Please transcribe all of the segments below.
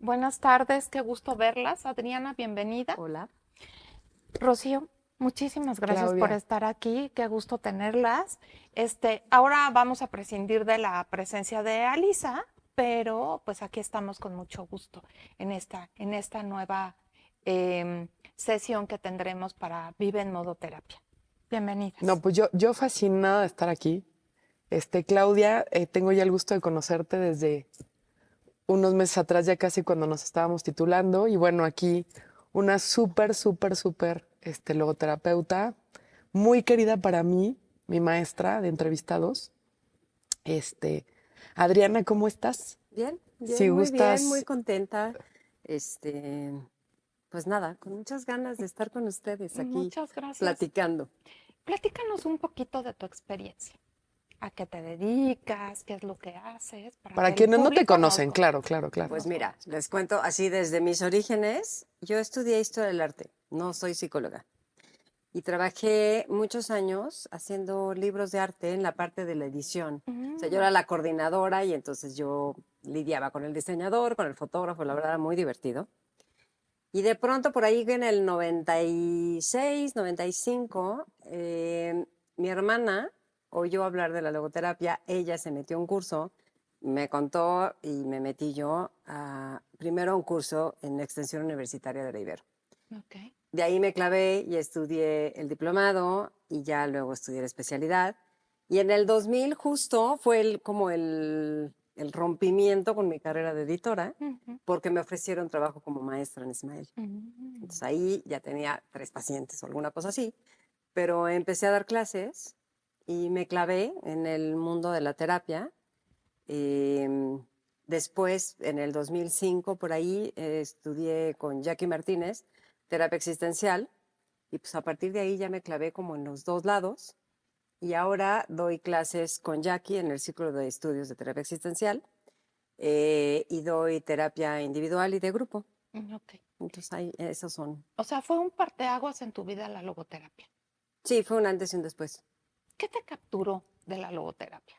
Buenas tardes, qué gusto verlas. Adriana, bienvenida. Hola. Rocío, muchísimas gracias por Claudia. estar aquí, qué gusto tenerlas. Ahora vamos a prescindir de la presencia de Alisa, pero pues aquí estamos con mucho gusto en esta nueva sesión que tendremos para Vive en Modo Terapia. No, Bienvenidas. pues yo fascinada de estar aquí. Claudia, tengo ya el gusto de conocerte desde unos meses atrás, ya casi cuando nos estábamos titulando. Y bueno, aquí una súper, logoterapeuta, muy querida para mí, mi maestra de entrevistados. Este, Adriana, ¿cómo estás? Bien, Si bien, muy bien, muy gustas, contenta. Este, pues nada, con muchas ganas de estar con ustedes aquí Muchas gracias. platicando. Platícanos un poquito de tu experiencia. ¿A qué te dedicas? ¿Qué es lo que haces? Para que para el quienes no te público nos conocen, claro, conozca. claro, claro. Pues Nos mira, conozca. les cuento así desde mis orígenes. Yo estudié historia del arte, no soy psicóloga. Y trabajé muchos años haciendo libros de arte en la parte de la edición. O sea, yo era la coordinadora y entonces yo lidiaba con el diseñador, con el fotógrafo, la verdad era muy divertido. Y de pronto por ahí en el 96, 95, mi hermana oyó hablar de la logoterapia, ella se metió a un curso, me contó y me metí yo primero a un curso en extensión universitaria de la Ibero. Ok. De ahí me clavé y estudié el diplomado y ya luego estudié la especialidad. Y en el 2000 justo fue como el rompimiento con mi carrera de editora Ujú. porque me ofrecieron trabajo como maestra en Ismael. Entonces ahí ya tenía 3 pacientes o alguna cosa así, pero empecé a dar clases y me clavé en el mundo de la terapia. Em, Después, en el 2005, por ahí, estudié con Jackie Martínez, terapia existencial, y pues a partir de ahí ya me clavé como en los dos lados, y ahora doy clases con Jackie en el ciclo de estudios de terapia existencial, y doy terapia individual y de grupo. Ok. Entonces ahí, esos son. O sea, fue un parteaguas en tu vida la logoterapia. Sí, fue un antes y un después. ¿Qué te capturó de la logoterapia?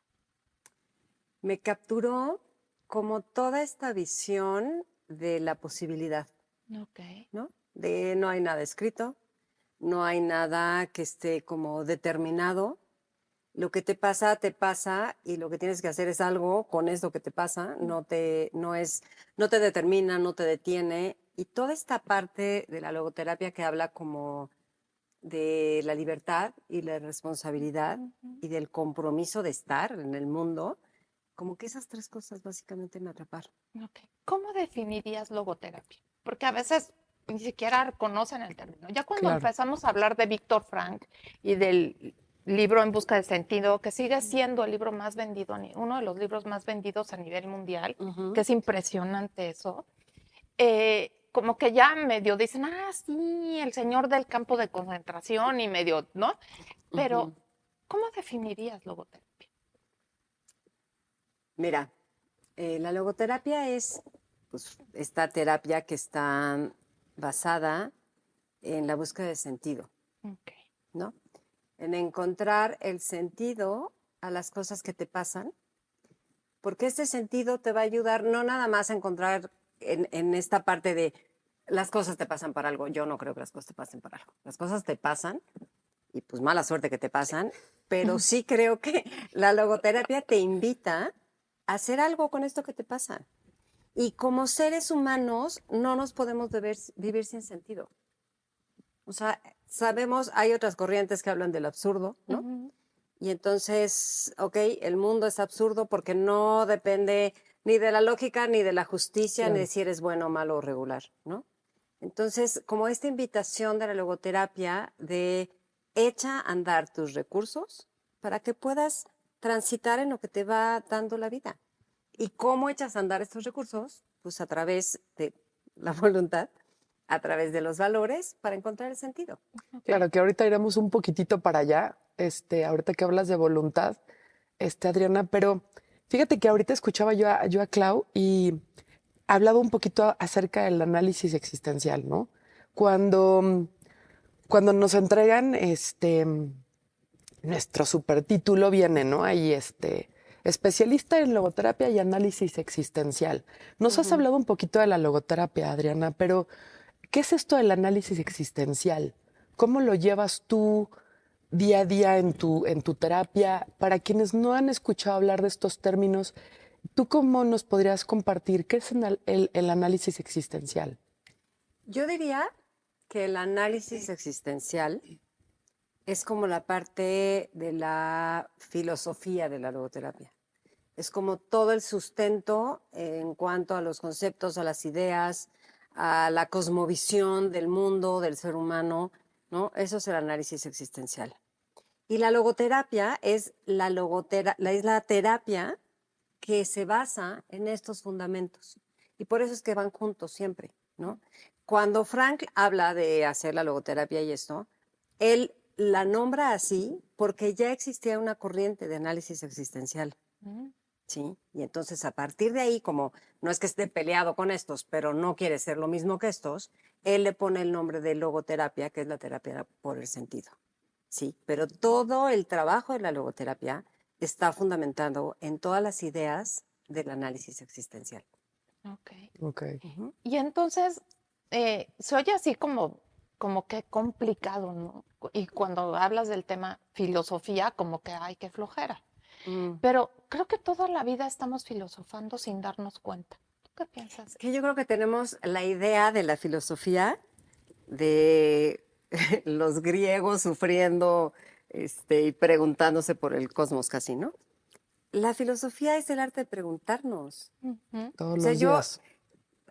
Me capturó como toda esta visión de la posibilidad, Ok. ¿no? De no hay nada escrito, no hay nada que esté como determinado. Lo que te pasa y lo que tienes que hacer es algo con eso que te pasa, no te determina, no te detiene. Y toda esta parte de la logoterapia que habla como de la libertad y la responsabilidad Ujú. y del compromiso de estar en el mundo, como que esas tres cosas básicamente me atraparon. Ok. ¿Cómo definirías logoterapia? Porque a veces ni siquiera conocen el término. Ya cuando Claro. empezamos a hablar de Víctor Frank y del libro En busca de sentido, que sigue siendo el libro más vendido, uno de los libros más vendidos a nivel mundial, que Ujú, es impresionante eso, como que ya medio dicen, sí, el señor del campo de concentración y medio, ¿no? Pero, ujú. ¿cómo definirías logoterapia? Mira, la logoterapia es pues, esta terapia que está basada en la búsqueda de sentido, Ok. ¿no? En encontrar el sentido a las cosas que te pasan, porque este sentido te va a ayudar no nada más a encontrar en esta parte de las cosas te pasan para algo. Yo no creo que las cosas te pasen para algo. Las cosas te pasan y pues mala suerte que te pasan, pero sí creo que la logoterapia te invita a hacer algo con esto que te pasa. Y como seres humanos no nos podemos vivir sin sentido. O sea, sabemos, hay otras corrientes que hablan del absurdo, ¿no? Ujú. Y entonces, ok, el mundo es absurdo porque no depende ni de la lógica, ni de la justicia, ni de Claro. si eres bueno, malo o regular, ¿no? Entonces, como esta invitación de la logoterapia de echa a andar tus recursos para que puedas transitar en lo que te va dando la vida. ¿Y cómo echas a andar estos recursos? Pues a través de la voluntad, a través de los valores, para encontrar el sentido. Ok. Claro que ahorita iremos un poquitito para allá, ahorita que hablas de voluntad, Adriana, pero fíjate que ahorita escuchaba yo a Clau y hablaba un poquito acerca del análisis existencial, ¿no? Cuando, cuando nos entregan nuestro supertítulo viene, ¿no? Ahí especialista en logoterapia y análisis existencial. Nos has hablado un poquito de la logoterapia, Adriana, pero ¿qué es esto del análisis existencial? ¿Cómo lo llevas tú día a día en tu terapia? Para quienes no han escuchado hablar de estos términos, ¿tú cómo nos podrías compartir qué es el análisis existencial? Yo diría que el análisis existencial es como la parte de la filosofía de la logoterapia. Es como todo el sustento en cuanto a los conceptos, a las ideas, a la cosmovisión del mundo, del ser humano, ¿no? Eso es el análisis existencial. Y la logoterapia es es la terapia que se basa en estos fundamentos. Y por eso es que van juntos siempre, ¿no? Cuando Frank habla de hacer la logoterapia y esto, él la nombra así porque ya existía una corriente de análisis existencial. ¿Sí? Y entonces a partir de ahí, como no es que esté peleado con estos, pero no quiere ser lo mismo que estos, él le pone el nombre de logoterapia, que es la terapia por el sentido. ¿Sí? Pero todo el trabajo de la logoterapia está fundamentado en todas las ideas del análisis existencial. Ok. Okay. Y entonces, se oye así como que complicado, ¿no? Y cuando hablas del tema filosofía, como que ay, qué flojera. Pero creo que toda la vida estamos filosofando sin darnos cuenta. ¿Tú qué piensas? Que yo creo que tenemos la idea de la filosofía de los griegos sufriendo y preguntándose por el cosmos casi, ¿no? La filosofía es el arte de preguntarnos. Ujú. Todos O sea, los yo días.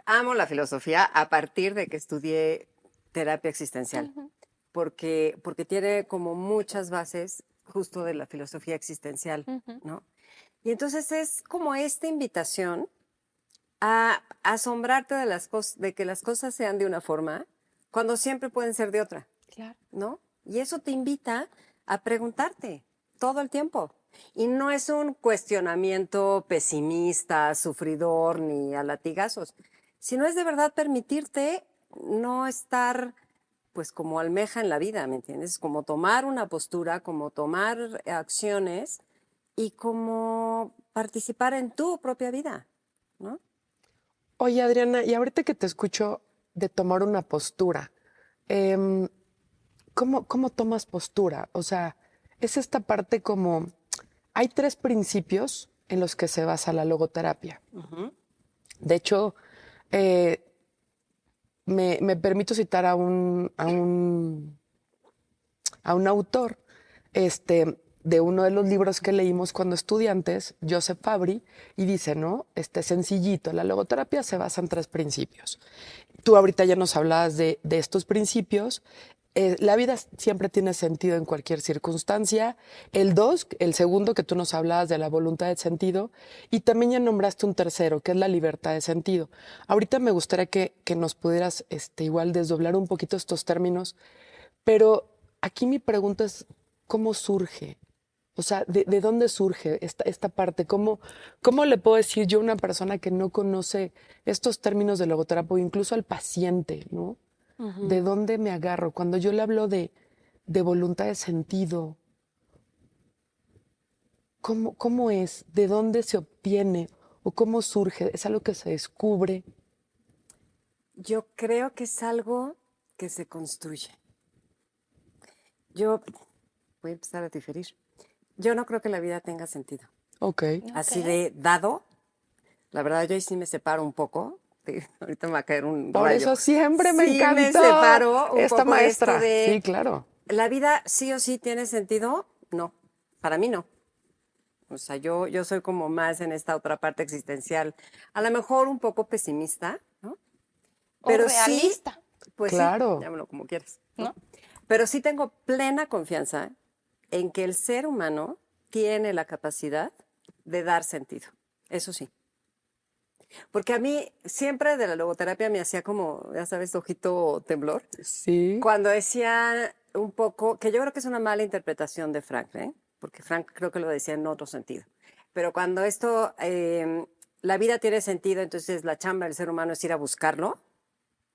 amo la filosofía a partir de que estudié terapia existencial, Ujú. porque tiene como muchas bases justo de la filosofía existencial, Ujú. ¿no? Y entonces es como esta invitación a asombrarte de las cosas, de que las cosas sean de una forma cuando siempre pueden ser de otra, Claro. ¿no? Y eso te invita a preguntarte todo el tiempo. Y no es un cuestionamiento pesimista, sufridor, ni a latigazos, sino es de verdad permitirte no estar pues como almeja en la vida, ¿me entiendes? Como tomar una postura, como tomar acciones y como participar en tu propia vida, ¿no? Oye, Adriana, y ahorita que te escucho de tomar una postura, em, ¿cómo tomas postura? O sea, es esta parte como, hay tres principios en los que se basa la logoterapia. De hecho, eh, me permito citar a un autor de uno de los libros que leímos cuando estudiantes, Joseph Fabry, y dice, ¿no? Sencillito, la logoterapia se basa en tres principios. Tú ahorita ya nos hablabas de estos principios. La vida siempre tiene sentido en cualquier circunstancia. El dos, el segundo, que tú nos hablabas de la voluntad de sentido. Y también ya nombraste un tercero, que es la libertad de sentido. Ahorita me gustaría que nos pudieras igual desdoblar un poquito estos términos. Pero aquí mi pregunta es, ¿cómo surge? O sea, ¿de dónde surge esta parte? ¿Cómo le puedo decir yo a una persona que no conoce estos términos de logoterapia o incluso al paciente, ¿no? ¿De dónde me agarro? Cuando yo le hablo de voluntad de sentido, ¿cómo es? ¿De dónde se obtiene? ¿O cómo surge? ¿Es algo que se descubre? Yo creo que es algo que se construye. Yo voy a empezar a diferir. Yo no creo que la vida tenga sentido. Ok. Así Ok. de dado, la verdad yo ahí sí me separo un poco. Ahorita me va a caer un Por rayo. eso siempre me Sí me encantó separo un esta poco de esto maestra. Sí, de claro. la vida sí o sí tiene sentido. No, para mí no. O sea, yo soy como más en esta otra parte existencial, a lo mejor un poco pesimista, ¿no? O Pero sí, realista, pues sí, Claro. llámalo como quieras, ¿no? ¿no? Pero sí tengo plena confianza en que el ser humano tiene la capacidad de dar sentido. Eso sí. Porque a mí siempre de la logoterapia me hacía como, ya sabes, ojito temblor. Sí. Cuando decía un poco, que yo creo que es una mala interpretación de Frank, ¿eh? Porque Frank creo que lo decía en otro sentido. Pero cuando esto, la vida tiene sentido, entonces la chamba del ser humano es ir a buscarlo.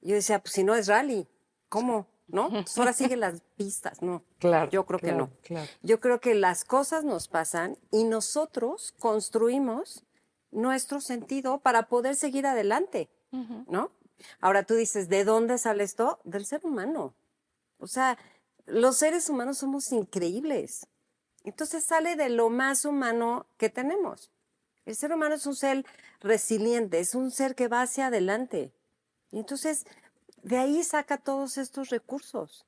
Yo decía, pues si no es rally, ¿cómo? ¿no? Entonces, ahora siguen las pistas, no. Claro. Yo creo que claro, no. Claro. Yo creo que las cosas nos pasan y nosotros construimos nuestro sentido para poder seguir adelante, Ujú. ¿no? Ahora tú dices, ¿de dónde sale esto? Del ser humano. O sea, los seres humanos somos increíbles. Entonces sale de lo más humano que tenemos. El ser humano es un ser resiliente, es un ser que va hacia adelante. Y entonces, de ahí saca todos estos recursos.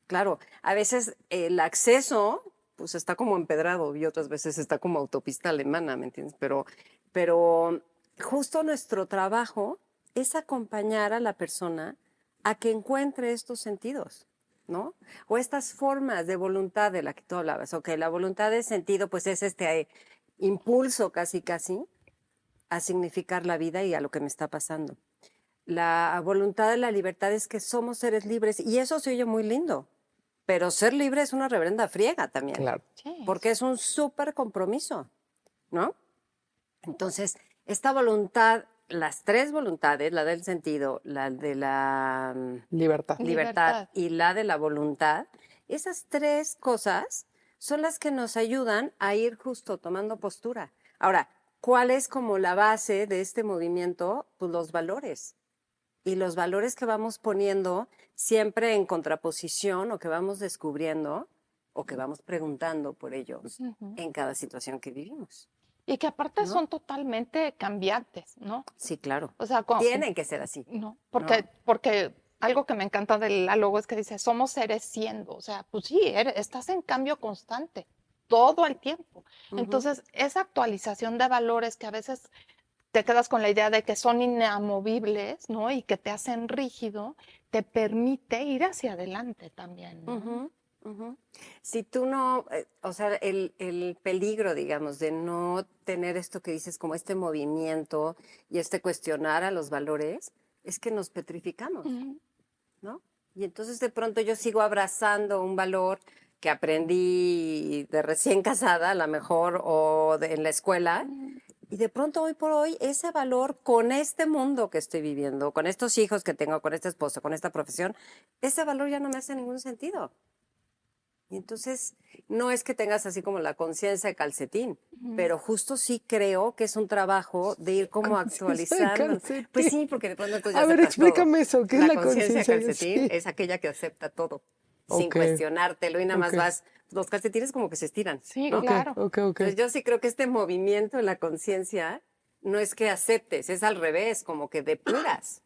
Claro, a veces el acceso, pues está como empedrado y otras veces está como autopista alemana, ¿me entiendes? Pero justo nuestro trabajo es acompañar a la persona a que encuentre estos sentidos, ¿no? O estas formas de voluntad de la que tú hablabas. Ok, la voluntad de sentido, pues es este impulso casi, casi a significar la vida y a lo que me está pasando. La voluntad de la libertad es que somos seres libres y eso se oye muy lindo, pero ser libre es una reverenda friega también, Claro. Sí. porque es un súper compromiso, ¿no? Entonces, esta voluntad, las tres voluntades, la del sentido, la de la Libertad. libertad y la de la voluntad, esas tres cosas son las que nos ayudan a ir justo tomando postura. Ahora, ¿cuál es como la base de este movimiento? Pues los valores. Y los valores que vamos poniendo siempre en contraposición o que vamos descubriendo o que vamos preguntando por ellos Ujú. en cada situación que vivimos. Y que aparte ¿No? son totalmente cambiantes, ¿no? Sí, claro. O sea, Tienen que ser así. no, ¿no? porque algo que me encanta del logo es que dice, somos seres siendo. O sea, pues sí, estás en cambio constante todo el tiempo. Ujú. Entonces, esa actualización de valores que a veces te quedas con la idea de que son inamovibles, ¿no? Y que te hacen rígido, te permite ir hacia adelante también, ¿no? Ujú, ujú. Si tú no, o sea, el peligro, digamos, de no tener esto que dices como este movimiento y este cuestionar a los valores, es que nos petrificamos, Ujú. ¿no? Y entonces de pronto yo sigo abrazando un valor que aprendí de recién casada, a lo mejor, o en la escuela, y de pronto hoy por hoy ese valor con este mundo que estoy viviendo, con estos hijos que tengo, con este esposo, con esta profesión, ese valor ya no me hace ningún sentido. Y entonces no es que tengas así como la conciencia de calcetín, pero justo sí creo que es un trabajo de ir como Conciencia de actualizando. calcetín. Pues sí, porque de pronto entonces ya A ver, aceptas todo. explícame eso. ¿Qué es la Conciencia de conciencia? calcetín Sí. es aquella que acepta todo, sin Ok, cuestionártelo y nada más ok. vas, los calcetines como que se estiran, Sí, ¿no? Ok, claro. ok. Entonces yo sí creo que este movimiento de la conciencia no es que aceptes, es al revés, como que depuras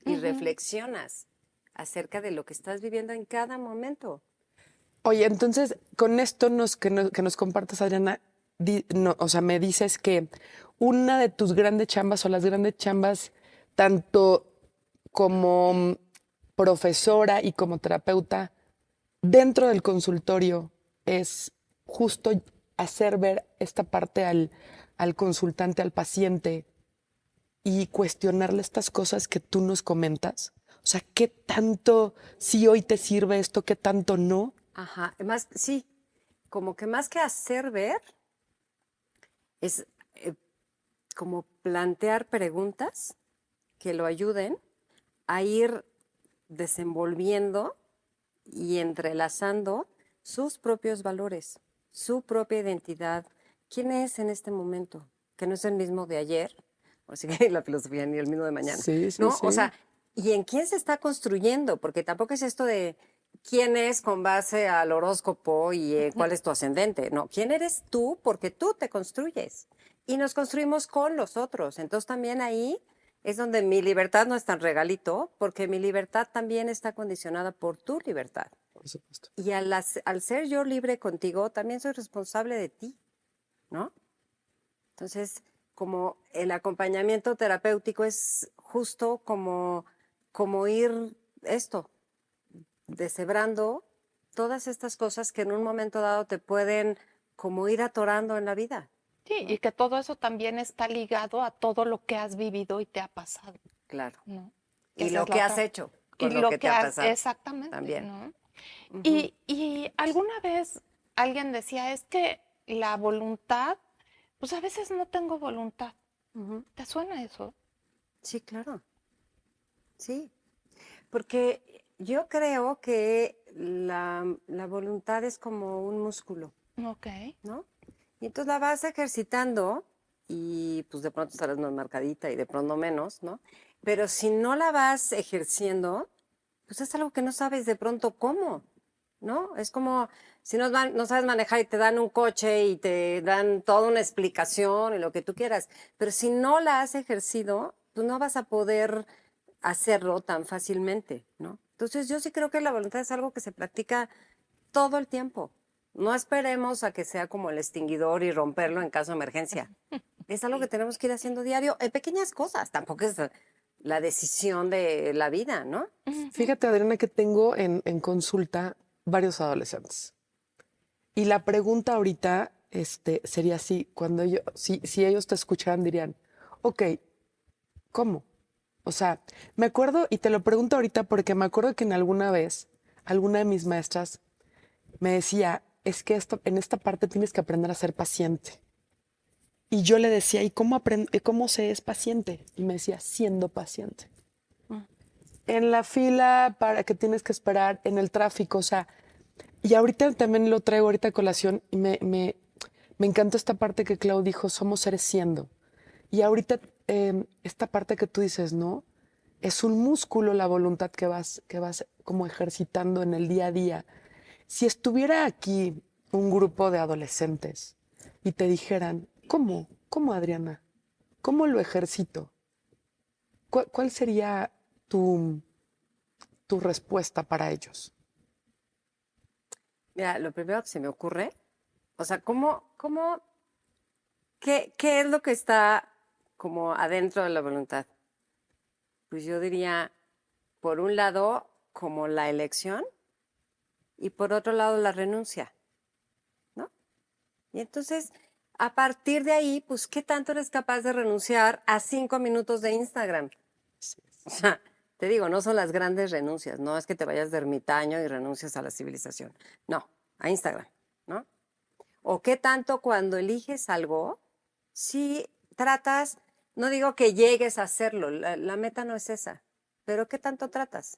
y Ujú. reflexionas acerca de lo que estás viviendo en cada momento. Oye, entonces, con esto que nos compartas, Adriana, o sea, me dices que una de tus grandes chambas o las grandes chambas, tanto como profesora y como terapeuta, dentro del consultorio, es justo hacer ver esta parte al consultante, al paciente, y cuestionarle estas cosas que tú nos comentas. O sea, ¿qué tanto sí hoy te sirve esto, qué tanto no? Ajá, más, sí, como que más que hacer ver, es como plantear preguntas que lo ayuden a ir desenvolviendo y entrelazando sus propios valores, su propia identidad. ¿Quién es en este momento? Que no es el mismo de ayer, o así que la filosofía ni el mismo de mañana, Sí, sí, ¿no? O sí. sea, ¿y en quién se está construyendo? Porque tampoco es esto de quién es con base al horóscopo y cuál es tu ascendente. No, ¿quién eres tú? Porque tú te construyes. Y nos construimos con los otros. Entonces también ahí es donde mi libertad no es tan regalito, porque mi libertad también está condicionada por tu libertad. Por supuesto. Y al ser yo libre contigo, también soy responsable de ti, ¿no? Entonces, como el acompañamiento terapéutico es justo como ir esto, deshebrando todas estas cosas que en un momento dado te pueden como ir atorando en la vida. Sí, y que todo eso también está ligado a todo lo que has vivido y te ha pasado, Claro. ¿no? Y Esa lo es la que has otra. hecho Y con lo que te ha pasado exactamente, también. ¿no? Ujú. Y alguna vez alguien decía, es que la voluntad, pues a veces no tengo voluntad. Ujú. ¿Te suena eso? Sí, claro. Sí. Porque Yo creo que la voluntad es como un músculo, Ok. ¿no? Y entonces la vas ejercitando y pues de pronto estarás más marcadita y de pronto menos, ¿no? Pero si no la vas ejerciendo, pues es algo que no sabes de pronto cómo, ¿no? Es como si no sabes manejar y te dan un coche y te dan toda una explicación y lo que tú quieras, pero si no la has ejercido, tú no vas a poder hacerlo tan fácilmente, ¿no? Entonces yo sí creo que la voluntad es algo que se practica todo el tiempo. No esperemos a que sea como el extinguidor y romperlo en caso de emergencia. Es algo que tenemos que ir haciendo diario en pequeñas cosas. Tampoco es la decisión de la vida, ¿no? Ujú. Fíjate, Adriana, que tengo en consulta varios adolescentes. Y la pregunta ahorita sería así, cuando ellos, si ellos te escucharan, dirían, ok, ¿cómo? O sea, me acuerdo, y te lo pregunto ahorita porque me acuerdo que en alguna vez, alguna de mis maestras me decía, es que en esta parte tienes que aprender a ser paciente. Y yo le decía, ¿y cómo se es paciente? Y me decía, siendo paciente. Mm. En la fila para que tienes que esperar, en el tráfico, o sea, y ahorita también lo traigo ahorita a colación y me encantó esta parte que Clau dijo, somos seres siendo. Y ahorita esta parte que tú dices, ¿no? Es un músculo la voluntad que vas como ejercitando en el día a día. Si estuviera aquí un grupo de adolescentes y te dijeran, ¿cómo? ¿Cómo, Adriana? ¿Cómo lo ejercito? ¿Cuál sería tu respuesta para ellos? Mira, lo primero que se me ocurre, o sea, qué es lo que está como adentro de la voluntad? Pues yo diría, por un lado, como la elección y por otro lado, la renuncia, ¿no? Y entonces, a partir de ahí, pues, ¿qué tanto eres capaz de renunciar a 5 minutos de Instagram? O sea, te digo, no son las grandes renuncias, no es que te vayas de ermitaño y renuncias a la civilización, no, a Instagram, ¿no? O qué tanto cuando eliges algo, si tratas, no digo que llegues a hacerlo, la meta no es esa, pero qué tanto tratas,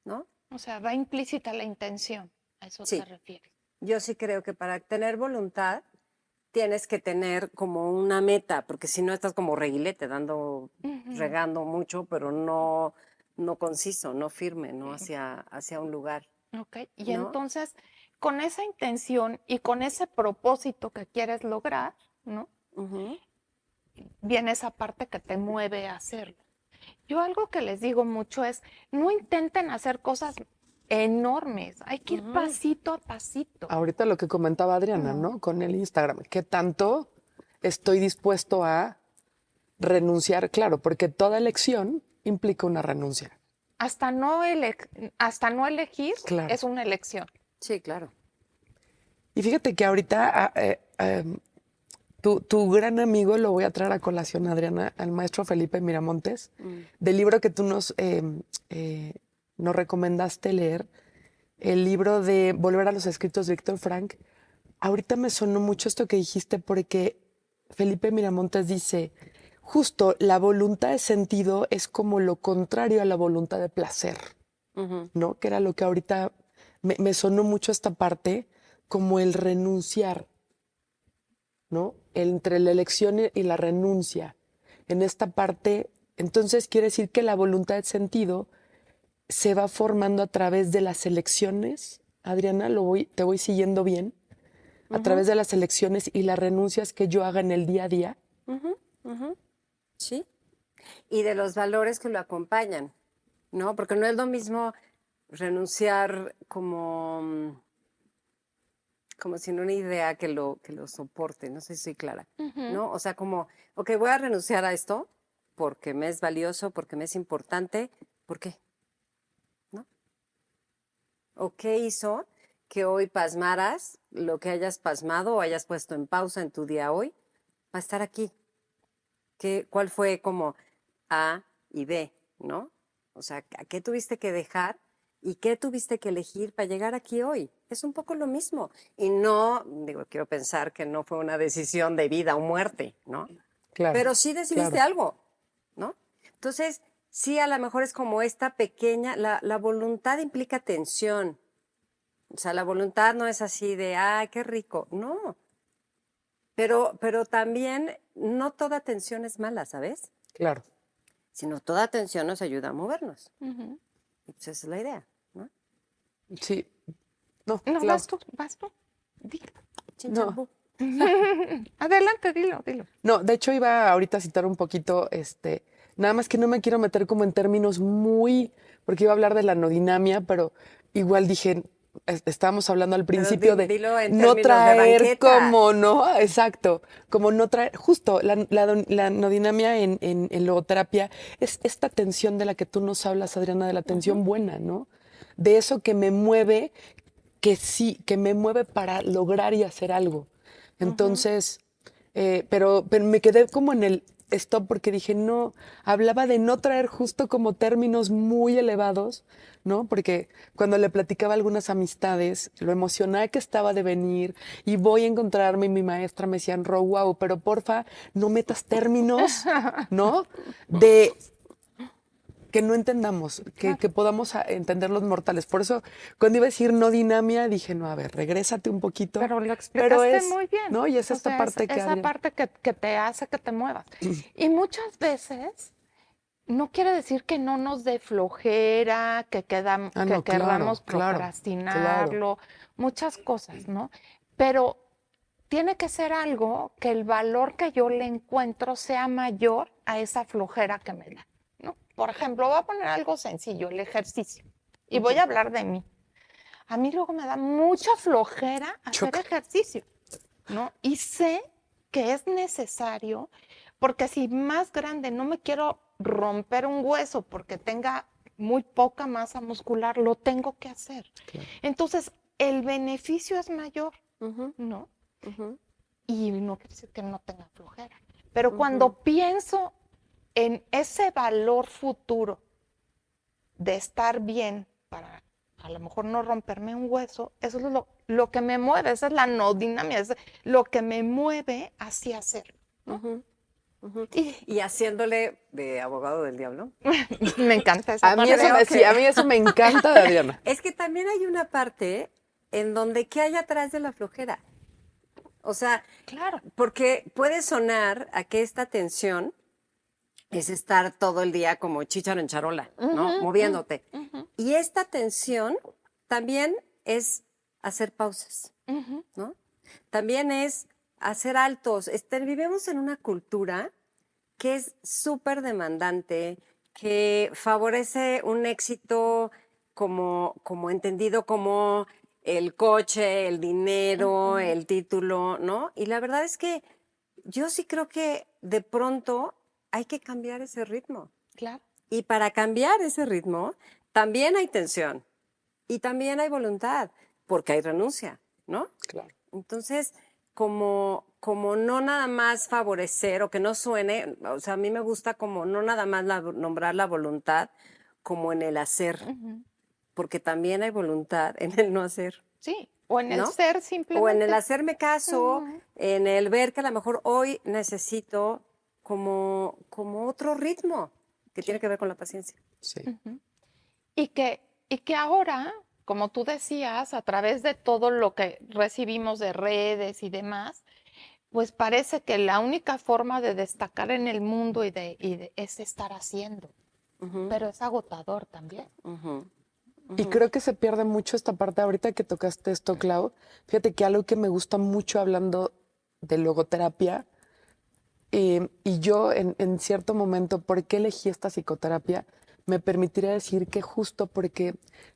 ¿no? O sea, va implícita la intención. A eso te Sí, refieres. yo sí creo que para tener voluntad tienes que tener como una meta, porque si no estás como reguilete, Ujú. regando mucho, pero no conciso, no firme, no hacia un lugar, Ok. Y ¿no? entonces, con esa intención y con ese propósito que quieres lograr, ¿no? Ujú, Viene esa parte que te mueve a hacerlo. Yo algo que les digo mucho es, no intenten hacer cosas enormes, hay que ir ujú. pasito a pasito. Ahorita lo que comentaba Adriana, No, ¿no? Con el Instagram. ¿Qué tanto estoy dispuesto a renunciar? Claro, porque toda elección implica una renuncia. hasta no elegir Claro. es una elección. Sí, claro. Y fíjate que ahorita tu gran amigo, lo voy a traer a colación, Adriana, al maestro Felipe Miramontes, Mm. del libro que tú nos recomendaste leer, el libro de Volver a los escritos de Víctor Frank. Ahorita me sonó mucho esto que dijiste porque Felipe Miramontes dice, justo la voluntad de sentido es como lo contrario a la voluntad de placer, Ujú. ¿no? Que era lo que ahorita me sonó mucho esta parte, como el renunciar, ¿no? Entre la elección y la renuncia. En esta parte, entonces quiere decir que la voluntad de sentido se va formando a través de las elecciones. Adriana, te voy siguiendo bien. A Ujú, través de las elecciones y las renuncias que yo haga en el día a día. ujú, ujú. Sí. Y de los valores que lo acompañan, ¿no? Porque no es lo mismo renunciar como sin una idea que lo soporte, no sé si soy clara, Ujú. ¿no? O sea, como, ok, voy a renunciar a esto porque me es valioso, porque me es importante, ¿por qué? ¿No? ¿O qué hizo que hoy pasmaras lo que hayas pasmado o hayas puesto en pausa en tu día hoy para estar aquí? ¿Cuál fue como A y B, ¿no? O sea, ¿a qué tuviste que dejar y qué tuviste que elegir para llegar aquí hoy? Es un poco lo mismo. Y no, digo, quiero pensar que no fue una decisión de vida o muerte, ¿no? Claro, Pero sí decidiste claro. algo, ¿no? Entonces, sí a lo mejor es como esta pequeña, la voluntad implica tensión. O sea, la voluntad no es así de, ¡ay, qué rico! No. Pero también no toda tensión es mala, ¿sabes? Claro. Sino toda tensión nos ayuda a movernos. Ujú. Esa es la idea, ¿no? Sí. No, No, Clau. vas tú. Dilo. Chinchampú. Adelante, dilo. No, de hecho iba ahorita a citar un poquito, nada más que no me quiero meter como en términos muy, porque iba a hablar de la anodinamia, pero igual dije, estábamos hablando al Pero principio de dilo en no términos de traer banqueta. como, ¿no? Exacto, como no traer, justo, la anodinamia en logoterapia es esta tensión de la que tú nos hablas, Adriana, de la tensión buena, ¿no? De eso que me mueve, que sí, que me mueve para lograr y hacer algo. Entonces, pero me quedé como en el stop porque dije, no, hablaba de no traer justo como términos muy elevados, ¿no? Porque cuando le platicaba a algunas amistades, lo emocionada que estaba de venir y voy a encontrarme y mi maestra me decían, wow, pero porfa, no metas términos, ¿no? De que no entendamos, que podamos entender los mortales. Por eso, cuando iba a decir no dinamia, dije, no, a ver, regrésate un poquito. Pero lo Pero explicaste muy bien. ¿no? Y es O esta sea, parte que esa Adrián. parte que te hace que te muevas. Y muchas veces no quiere decir que no nos dé flojera, Ah, que no, querramos claro. procrastinarlo, muchas cosas, ¿no? Pero tiene que ser algo que el valor que yo le encuentro sea mayor a esa flojera que me da, ¿no? Por ejemplo, voy a poner algo sencillo, el ejercicio. Y voy a hablar de mí. A mí luego me da mucha flojera hacer Choca. ejercicio, ¿no? Y sé que es necesario, porque si más grande no me quiero romper un hueso porque tenga muy poca masa muscular, lo tengo que hacer. Claro. Entonces, el beneficio es mayor, Ujú, ¿no? ujú, Y no quiere decir que no tenga flojera. Pero ujú. cuando pienso en ese valor futuro de estar bien para a lo mejor no romperme un hueso, eso es lo que me mueve, esa es la no dinamia, es lo que me mueve hacia hacerlo, ¿no? Ujú, ujú. Y Y haciéndole de abogado del diablo. me encanta esa A mí, parte. Creo sí, que- a mí eso me encanta de Adriana. Es que también hay una parte en donde ¿qué hay atrás de la flojera? O sea, Claro. porque puede sonar a que esta tensión es estar todo el día como chícharo en charola, ¿no? Ujú, Moviéndote. ujú, Y esta tensión también es hacer pausas, ujú. ¿no? También es hacer altos. Vivimos en una cultura que es súper demandante, que favorece un éxito como entendido como el coche, el dinero, Ujú. el título, ¿no? Y la verdad es que yo sí creo que de pronto hay que cambiar ese ritmo. Claro. Y para cambiar ese ritmo, también hay tensión y también hay voluntad, porque hay renuncia, ¿no? Claro. Entonces, como no nada más favorecer o que no suene, o sea, a mí me gusta como no nada más nombrar la voluntad como en el hacer, Ujú. porque también hay voluntad en el no hacer, Sí, o en el ¿no? ser O en el simplemente. hacerme caso, Ujú. en el ver que a lo mejor hoy necesito como otro ritmo que tiene que ver con la paciencia. Sí. Ujú. Y que ahora, como tú decías, a través de todo lo que recibimos de redes y demás, pues parece que la única forma de destacar en el mundo es estar haciendo, Ujú, pero es agotador también. ujú, Y ujú, creo que se pierde mucho esta parte ahorita que tocaste esto, Clau. Fíjate que algo que me gusta mucho hablando de logoterapia, y yo en cierto momento, ¿por qué elegí esta psicoterapia? Me permitiría decir que justo porque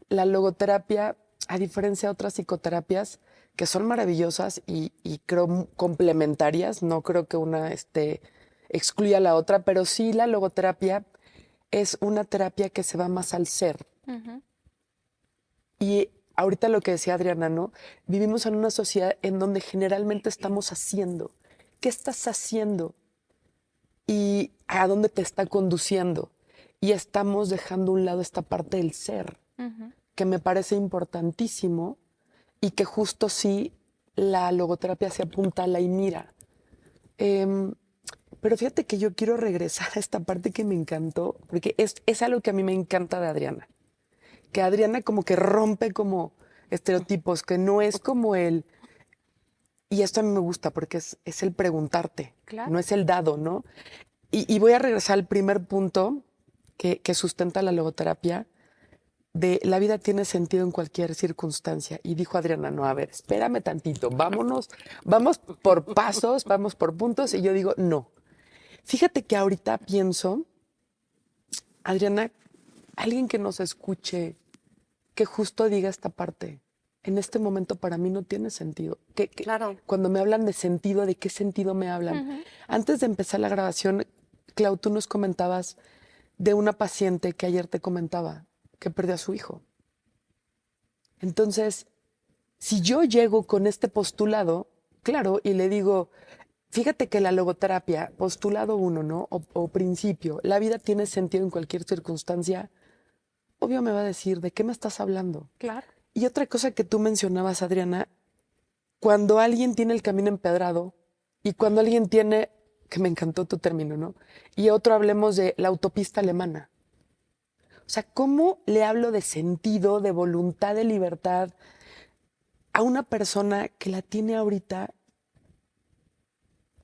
la logoterapia, a diferencia de otras psicoterapias, que son maravillosas y creo complementarias, no creo que una excluya a la otra, pero sí la logoterapia es una terapia que se va más al ser. Ujú, Y ahorita lo que decía Adriana, ¿no? Vivimos en una sociedad en donde generalmente estamos haciendo. ¿Qué estás haciendo? ¿Y a dónde te está conduciendo? Y estamos dejando a un lado esta parte del ser, ujú. que me parece importantísimo y que justo sí la logoterapia se apuntala y mira. Em, Pero fíjate que yo quiero regresar a esta parte que me encantó, porque es algo que a mí me encanta de Adriana. Que Adriana como que rompe como estereotipos, que no es como el... Y esto a mí me gusta porque es el preguntarte, Claro. no es el dado, ¿no? Y voy a regresar al primer punto que sustenta la logoterapia, de la vida tiene sentido en cualquier circunstancia. Y dijo Adriana, no, a ver, espérame tantito, vámonos, vamos por pasos, vamos por puntos. Y yo digo, no. Fíjate que ahorita pienso, Adriana, alguien que nos escuche, que justo diga esta parte. En este momento para mí no tiene sentido. Claro. Cuando me hablan de sentido, ¿de qué sentido me hablan? Ujú. Antes de empezar la grabación, Clau, tú nos comentabas de una paciente que ayer te comentaba que perdió a su hijo. Entonces, si yo llego con este postulado, claro, y le digo, fíjate que la logoterapia, postulado uno, ¿no? O principio, la vida tiene sentido en cualquier circunstancia, obvio me va a decir, ¿de qué me estás hablando? Claro. Y otra cosa que tú mencionabas, Adriana, cuando alguien tiene el camino empedrado y cuando alguien tiene, que me encantó tu término, ¿no? Y otro hablemos de la autopista alemana. O sea, ¿cómo le hablo de sentido, de voluntad, de libertad a una persona que la tiene ahorita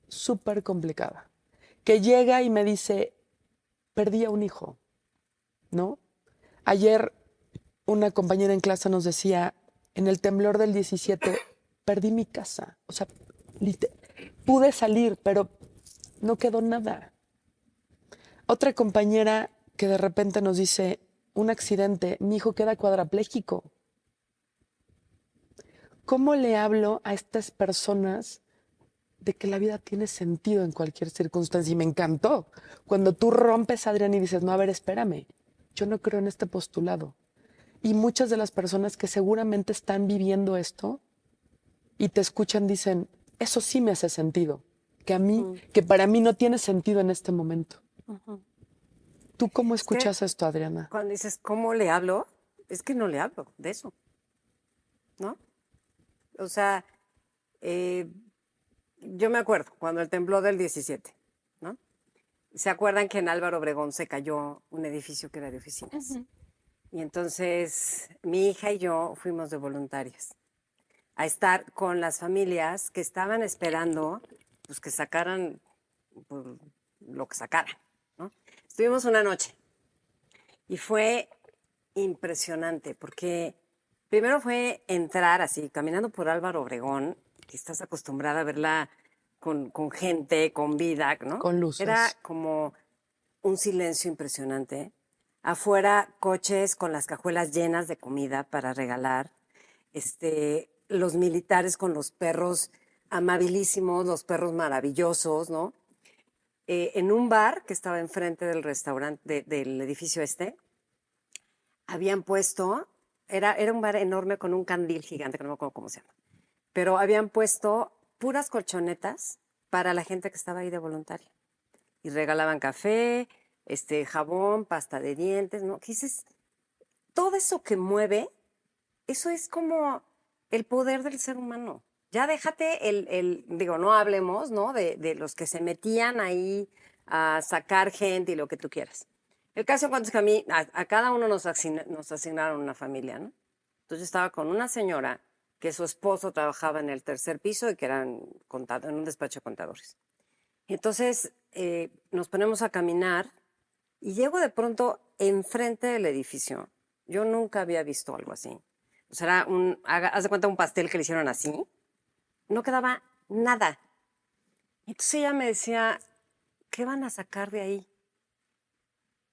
súper complicada? Que llega y me dice, perdí a un hijo, ¿no? Ayer una compañera en clase nos decía, en el temblor del 17, perdí mi casa. O sea, pude salir, pero no quedó nada. Otra compañera que de repente nos dice, un accidente, mi hijo queda cuadrapléjico. ¿Cómo le hablo a estas personas de que la vida tiene sentido en cualquier circunstancia? Y me encantó cuando tú rompes, Adrián, y dices, no, a ver, espérame, yo no creo en este postulado. Y muchas de las personas que seguramente están viviendo esto y te escuchan dicen, eso sí me hace sentido, que a mí, que para mí no tiene sentido en este momento. ¿Tú cómo Es que escuchas esto, Adriana? cuando dices, ¿cómo le hablo? Es que no le hablo de eso, ¿no? O sea, eh, yo me acuerdo cuando el temblor del 17, ¿no? ¿Se acuerdan que en Álvaro Obregón se cayó un edificio que era de oficinas? Ujú. Y entonces mi hija y yo fuimos de voluntarias a estar con las familias que estaban esperando pues, que sacaran pues, lo que sacaran, ¿no? Estuvimos una noche y fue impresionante porque primero fue entrar así, caminando por Álvaro Obregón, que estás acostumbrada a verla con gente, con vida, ¿no? Con luces. Era como un silencio impresionante. Afuera, coches con las cajuelas llenas de comida para regalar. Los militares con los perros amabilísimos, los perros maravillosos, ¿no? En un bar que estaba enfrente del restaurante, del edificio habían puesto, era un bar enorme con un candil gigante, que no me acuerdo cómo se llama, pero habían puesto puras colchonetas para la gente que estaba ahí de voluntaria. Y regalaban café, jabón, pasta de dientes, ¿no? Que dices, todo eso que mueve, eso es como el poder del ser humano. Ya déjate digo, no hablemos, ¿no? De los que se metían ahí a sacar gente y lo que tú quieras. El caso cuando es que a cada uno nos asignaron una familia, ¿no? Entonces yo estaba con una señora que su esposo trabajaba en el tercer piso y que eran en un despacho de contadores. Entonces nos ponemos a caminar y llego de pronto enfrente del edificio. Yo nunca había visto algo así. O sea, haz de cuenta un pastel que le hicieron así. No quedaba nada. Entonces ella me decía, ¿qué van a sacar de ahí?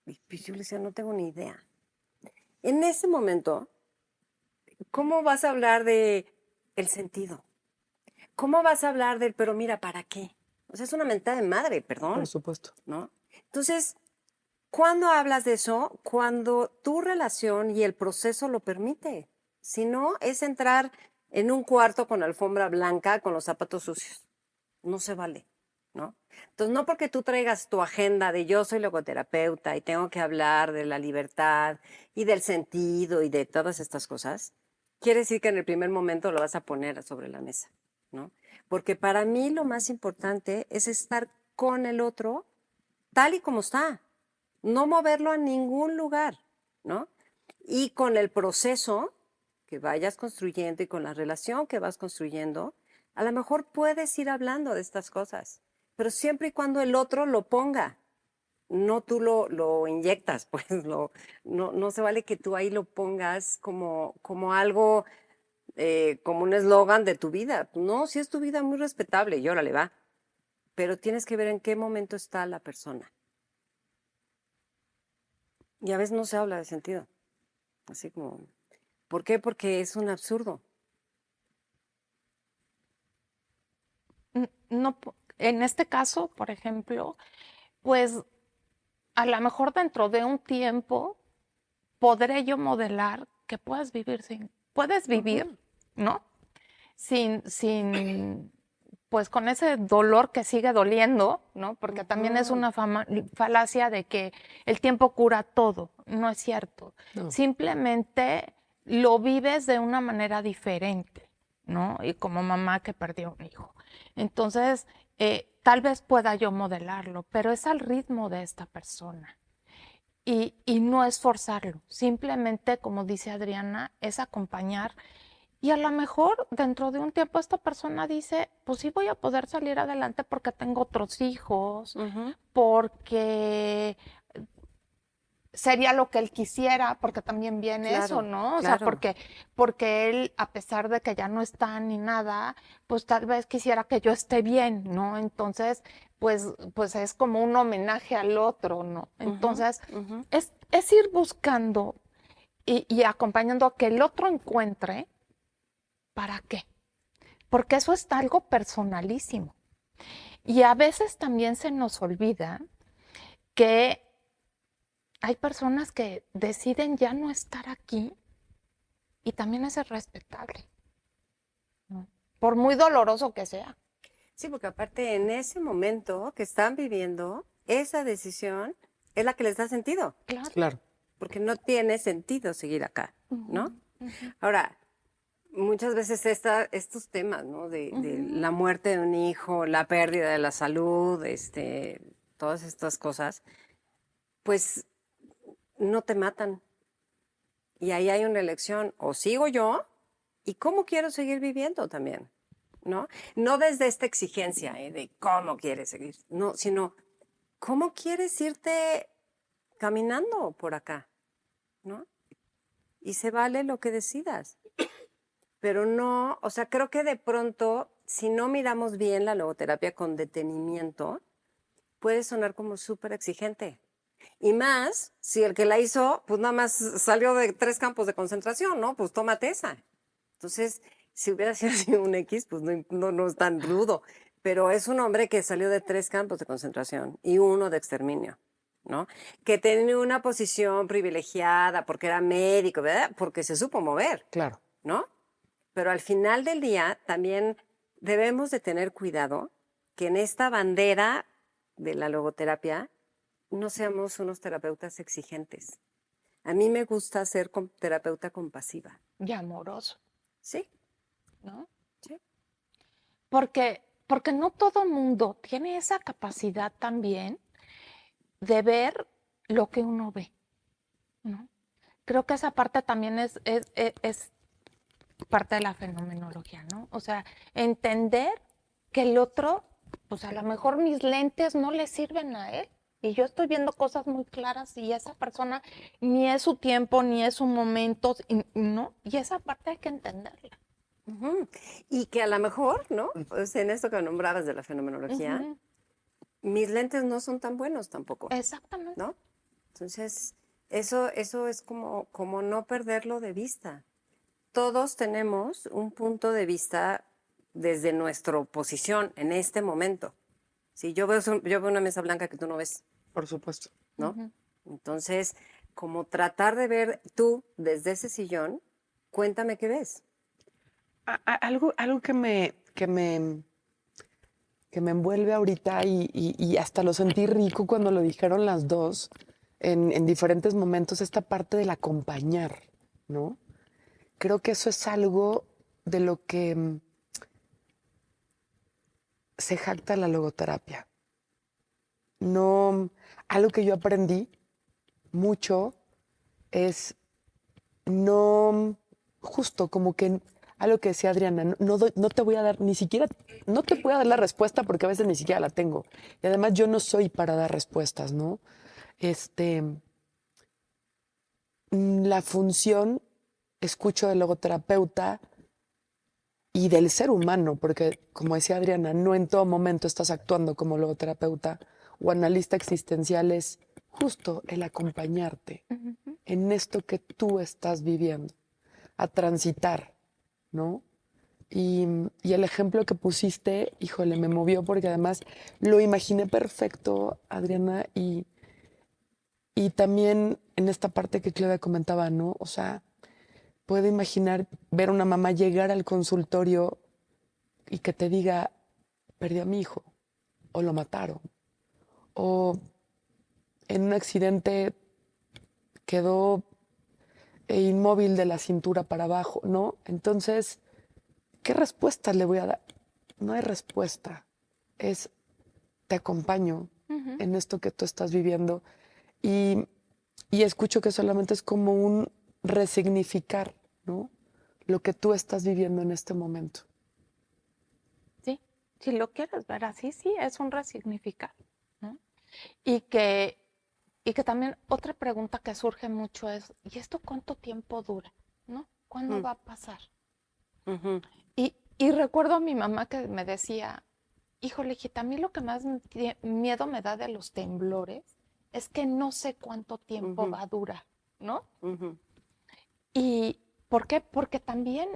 Y pues yo le decía, no tengo ni idea. En ese momento, ¿cómo vas a hablar de el sentido? ¿Cómo vas a hablar del, pero mira, ¿para qué? O sea, es una mentada de madre, perdón. Por supuesto. ¿No? Entonces, ¿cuándo hablas de eso? Cuando tu relación y el proceso lo permite. Si no, es entrar en un cuarto con alfombra blanca, con los zapatos sucios. No se vale, ¿no? Entonces, no porque tú traigas tu agenda de yo soy logoterapeuta y tengo que hablar de la libertad y del sentido y de todas estas cosas, quiere decir que en el primer momento lo vas a poner sobre la mesa, ¿no? Porque para mí lo más importante es estar con el otro tal y como está, no moverlo a ningún lugar, ¿no? Y con el proceso que vayas construyendo y con la relación que vas construyendo, a lo mejor puedes ir hablando de estas cosas, pero siempre y cuando el otro lo ponga, no tú lo inyectas, pues no se vale que tú ahí lo pongas como algo, como un eslogan de tu vida. No, si es tu vida muy respetable, y órale, va, pero tienes que ver en qué momento está la persona. Y a veces no se habla de sentido, así como, ¿por qué? Porque es un absurdo. No, en este caso, por ejemplo, pues a lo mejor dentro de un tiempo podré yo modelar que puedes vivir, Ujú. ¿no? Sin, pues con ese dolor que sigue doliendo, ¿no? Porque también es Ujú. una falacia de que el tiempo cura todo, no es cierto. No, Simplemente lo vives de una manera diferente, ¿no? Y como mamá que perdió un hijo. Entonces, tal vez pueda yo modelarlo, pero es al ritmo de esta persona. Y no es forzarlo, simplemente, como dice Adriana, es acompañar. Y a lo mejor dentro de un tiempo esta persona dice, pues sí voy a poder salir adelante porque tengo otros hijos, Ujú. porque sería lo que él quisiera, porque también viene eso, Claro, ¿no? O sea, claro. porque él, a pesar de que ya no está ni nada, pues tal vez quisiera que yo esté bien, ¿no? Entonces, pues es como un homenaje al otro, ¿no? Ujú, Entonces, ujú. es ir buscando y acompañando a que el otro encuentre, ¿para qué? Porque eso es algo personalísimo. Y a veces también se nos olvida que hay personas que deciden ya no estar aquí y también es respetable, ¿no? Por muy doloroso que sea. Sí, porque aparte en ese momento que están viviendo, esa decisión es la que les da sentido, Claro. claro. porque no tiene sentido seguir acá, ¿no? Ujú, ujú, Ahora, muchas veces estos temas, ¿no? De la ujú. muerte de un hijo, la pérdida de la salud, todas estas cosas, pues no te matan. Y ahí hay una elección, o sigo yo, y cómo quiero seguir viviendo también, ¿no? No desde esta exigencia, de cómo quieres seguir, no, sino cómo quieres irte caminando por acá, ¿no? Y se vale lo que decidas, pero no, o sea, creo que de pronto, si no miramos bien la logoterapia con detenimiento, puede sonar como súper exigente. Y más si el que la hizo, pues nada más salió de 3 campos de concentración, ¿no? Pues tómate esa. Entonces, si hubiera sido así un X, pues no es tan rudo. Pero es un hombre que salió de 3 campos de concentración y uno de exterminio, ¿no? Que tenía una posición privilegiada porque era médico, ¿verdad? Porque se supo mover, Claro. ¿no? Pero al final del día también debemos de tener cuidado que en esta bandera de la logoterapia no seamos unos terapeutas exigentes. A mí me gusta ser terapeuta compasiva. Y amoroso, Sí, ¿no? sí. Porque no todo mundo tiene esa capacidad también de ver lo que uno ve, ¿no? Creo que esa parte también es parte de la fenomenología, ¿no? O sea, entender que el otro, pues a lo mejor mis lentes no le sirven a él. Y yo estoy viendo cosas muy claras y esa persona ni es su tiempo, ni es su momento, ¿no? Y esa parte hay que entenderla. Ujú. Y que a lo mejor, ¿no? Pues en esto que nombrabas de la fenomenología, Ujú, mis lentes no son tan buenos tampoco, exactamente. ¿no? Entonces, eso es como no perderlo de vista. Todos tenemos un punto de vista desde nuestra posición en este momento. Si yo veo una mesa blanca que tú no ves, Por supuesto. ¿no? Ujú. Entonces, como tratar de ver tú desde ese sillón, cuéntame qué ves. Algo que me envuelve ahorita y hasta lo sentí rico cuando lo dijeron las dos en diferentes momentos, esta parte del acompañar, ¿no? Creo que eso es algo de lo que se jacta la logoterapia. no, algo que yo aprendí mucho es no, justo como que algo que decía Adriana, no te voy a dar ni siquiera, no te voy a dar la respuesta porque a veces ni siquiera la tengo. Y además yo no soy para dar respuestas, ¿no? Este, la función, escucho del logoterapeuta y del ser humano, porque como decía Adriana, no en todo momento estás actuando como logoterapeuta o analista existencial, es justo el acompañarte Ujú. en esto que tú estás viviendo, a transitar, ¿no? Y el ejemplo que pusiste, híjole, me movió porque además lo imaginé perfecto, Adriana, y también en esta parte que Claudia comentaba, ¿no? O sea, puedo imaginar ver a una mamá llegar al consultorio y que te diga, perdí a mi hijo, o lo mataron, o en un accidente quedó inmóvil de la cintura para abajo, ¿no? Entonces, ¿qué respuesta le voy a dar? No hay respuesta. Es, te acompaño Ujú. en esto que tú estás viviendo y, y escucho que solamente es como un resignificar, ¿no? Lo que tú estás viviendo en este momento. Sí, si lo quieres ver así, sí, es un resignificar, ¿no? Y que, y que también otra pregunta que surge mucho es, ¿y esto cuánto tiempo dura? ¿No? ¿Cuándo Mm, va a pasar? ujú, Y recuerdo a mi mamá que me decía, híjole, hijita, a mí lo que más miedo me da de los temblores es que no sé cuánto tiempo ujú, va a durar, ¿no? ujú, ¿Y por qué? Porque también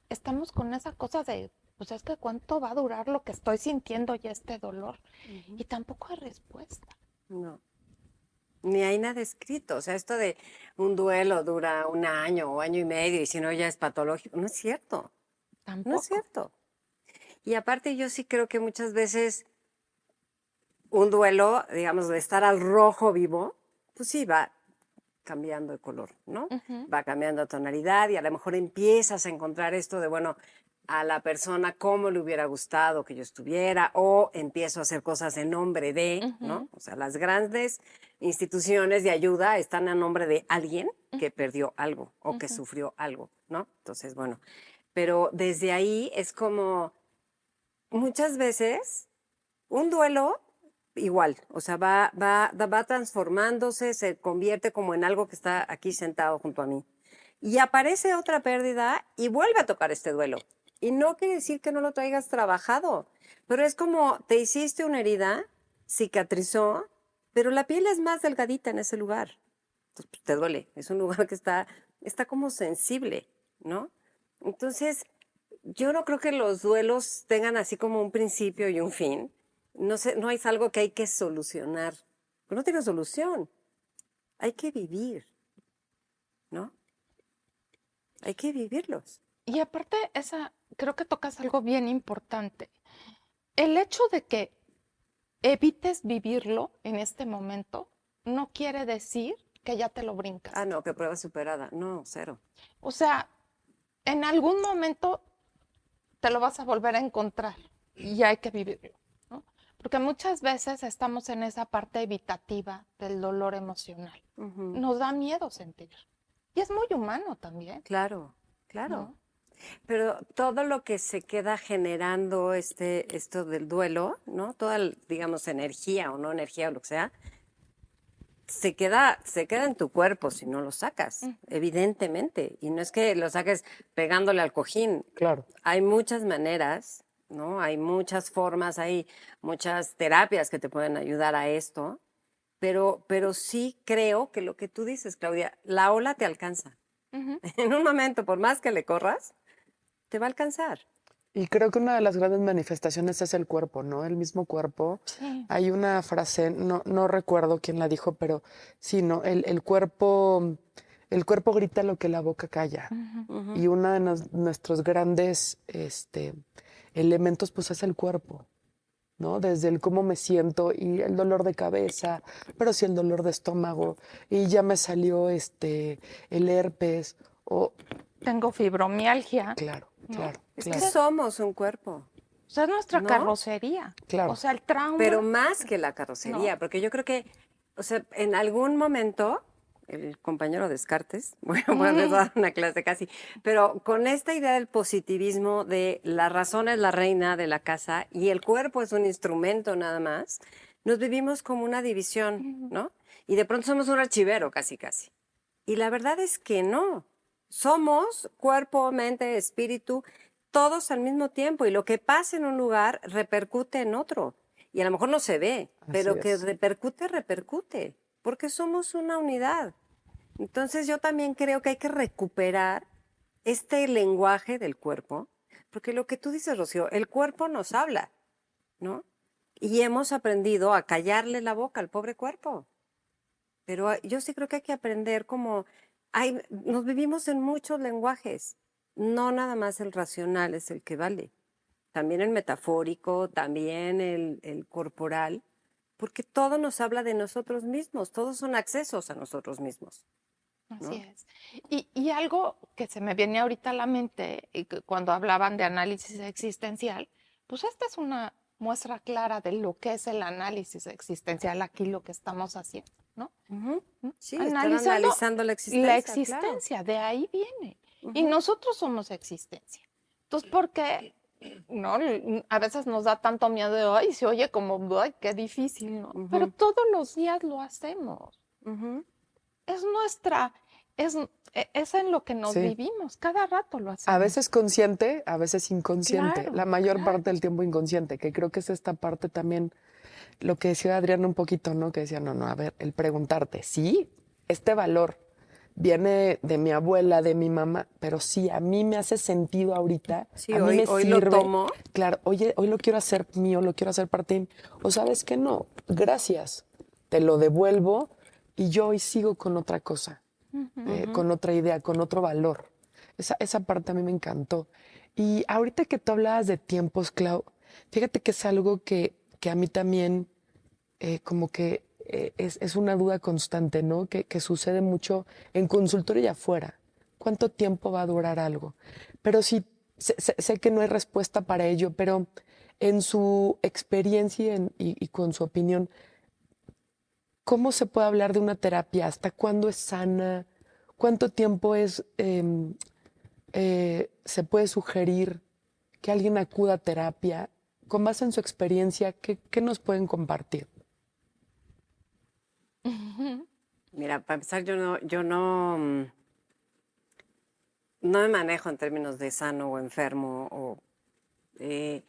estamos con esa cosa de, pues es que cuánto va a durar lo que estoy sintiendo y este dolor. ujú. Y tampoco hay respuesta. No, ni hay nada escrito. O sea, esto de un duelo dura un año o año y medio y si no ya es patológico, no es cierto, no es Tampoco. cierto. Y aparte yo sí creo que muchas veces un duelo, digamos, de estar al rojo vivo, pues sí, va cambiando de color, ¿no? Ujú, Va cambiando de tonalidad y a lo mejor empiezas a encontrar esto de, bueno, a la persona cómo le hubiera gustado que yo estuviera o empiezo a hacer cosas en nombre de, ¿no? ujú, O sea, las grandes instituciones de ayuda están a nombre de alguien que perdió algo o que ujú. sufrió algo, ¿no? Entonces, bueno, pero desde ahí es como muchas veces un duelo igual, o sea, va transformándose, se convierte como en algo que está aquí sentado junto a mí. Y aparece otra pérdida y vuelve a tocar este duelo. Y no quiere decir que no lo traigas trabajado, pero es como te hiciste una herida, cicatrizó, pero la piel es más delgadita en ese lugar. Entonces, pues, te duele, es un lugar que está como sensible, ¿no? Entonces, yo no creo que los duelos tengan así como un principio y un fin. No sé, no es algo que hay que solucionar. No tiene solución. Hay que vivir, ¿no? Hay que vivirlos. Y aparte, esa, creo que tocas algo bien importante. El hecho de que evites vivirlo en este momento no quiere decir que ya te lo Ah, brincaste. no, que prueba superada. No, cero. O sea, en algún momento te lo vas a volver a encontrar y hay que vivirlo, ¿no? Porque muchas veces estamos en esa parte evitativa del dolor emocional. Ujú. Nos da miedo sentir. Y es muy humano también, Claro, claro. ¿no? Pero todo lo que se queda generando esto del duelo, ¿no? Toda, digamos, energía o no energía o lo que sea, se queda en tu cuerpo si no lo sacas, Ujú. evidentemente. Y no es que lo saques pegándole al cojín. Claro. Hay muchas maneras, ¿no? Hay muchas formas, hay muchas terapias que te pueden ayudar a esto, pero sí creo que lo que tú dices, Claudia, la ola te alcanza. Ujú. En un momento, por más que le corras, te va a alcanzar. Y creo que una de las grandes manifestaciones es el cuerpo, ¿no? El mismo cuerpo. Sí. Hay una frase, no recuerdo quién la dijo, pero sí, ¿no? El cuerpo grita lo que la boca calla. Ujú. Ujú, Y uno de nuestros grandes elementos, pues, es el cuerpo, ¿no? Desde el cómo me siento y el dolor de cabeza, pero sí el dolor de estómago, y ya me salió el herpes, o Tengo fibromialgia, claro, ¿no? claro, es que claro. Entonces, somos un cuerpo. O sea, es nuestra ¿no? carrocería. Claro. O sea, el trauma. Pero más que la carrocería, porque yo creo que, o sea, en algún momento, el compañero Descartes, bueno, les voy a dar una clase casi, pero con esta idea del positivismo de la razón es la reina de la casa y el cuerpo es un instrumento nada más, nos vivimos como una división, ¿no? Y de pronto somos un archivero casi, casi. Y la verdad es que no. Somos cuerpo, mente, espíritu, todos al mismo tiempo. Y lo que pasa en un lugar repercute en otro. Y a lo mejor no se ve, pero Así que es. repercute, repercute. Porque somos una unidad. Entonces yo también creo que hay que recuperar este lenguaje del cuerpo. Porque lo que tú dices, Rocío, el cuerpo nos habla, ¿no? Y hemos aprendido a callarle la boca al pobre cuerpo. Pero yo sí creo que hay que aprender como nos vivimos en muchos lenguajes, no nada más el racional es el que vale, también el metafórico, también el corporal, porque todo nos habla de nosotros mismos, todos son accesos a nosotros mismos, ¿no? Así es. Y algo que se me viene ahorita a la mente, y que cuando hablaban de análisis existencial, pues esta es una muestra clara de lo que es el análisis existencial, aquí lo que estamos haciendo, ¿no? Ujú. Sí, están Analizando analizando la la existencia, claro. existencia, de ahí viene. Y Ujú. nosotros somos existencia. Entonces, ¿por qué? No, a veces nos da tanto miedo de, ay, se oye como, ay, qué difícil, ¿no? Pero Ujú. todos los días lo hacemos. Ujú. Es nuestra, es en lo que nos Sí. vivimos, cada rato lo A hacemos. veces consciente, a veces inconsciente. Claro, La mayor claro. parte del tiempo inconsciente, que creo que es esta parte también, lo que decía Adriana un poquito, ¿no? Que decía, no, no, a ver, el preguntarte, sí, este valor viene de mi abuela, de mi mamá, pero sí, a mí me hace sentido ahorita, Sí, a mí me hoy lo sirve. tomo. Claro, oye, hoy lo quiero hacer mío, lo quiero hacer parte de mí. O sabes que no, gracias, te lo devuelvo y yo hoy sigo con otra cosa, con otra idea, con otro valor. Esa parte a mí me encantó. Y ahorita que tú hablabas de tiempos, Clau, fíjate que es algo que a mí también como que es una duda constante, ¿no? Que sucede mucho en consultorio y afuera. ¿Cuánto tiempo va a durar algo? Pero sí, sé que no hay respuesta para ello, pero en su experiencia y con su opinión, ¿cómo se puede hablar de una terapia? ¿Hasta cuándo es sana? ¿Cuánto tiempo se puede sugerir que alguien acuda a terapia? Con base en su experiencia, ¿qué nos pueden compartir? Mira, para empezar, no me manejo en términos de sano o enfermo. Eh,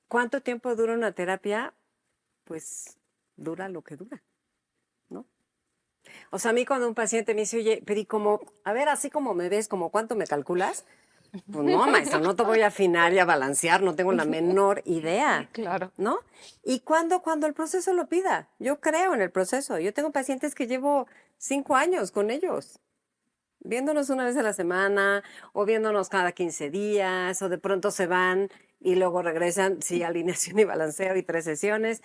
¿Cuánto tiempo dura una terapia? Pues dura lo que dura, ¿no? O sea, a mí cuando un paciente me dice, oye, pero y como, a ver, así como me ves, como cuánto me calculas, pues no, maestro, no te voy a afinar y a balancear, no tengo la menor idea, Claro. ¿no? ¿Y cuando el proceso lo pida? Yo creo en el proceso. Yo tengo pacientes que llevo 5 años con ellos, viéndonos una vez a la semana o viéndonos cada 15 días o de pronto se van y luego regresan, sí, alineación y balanceo y 3 sesiones.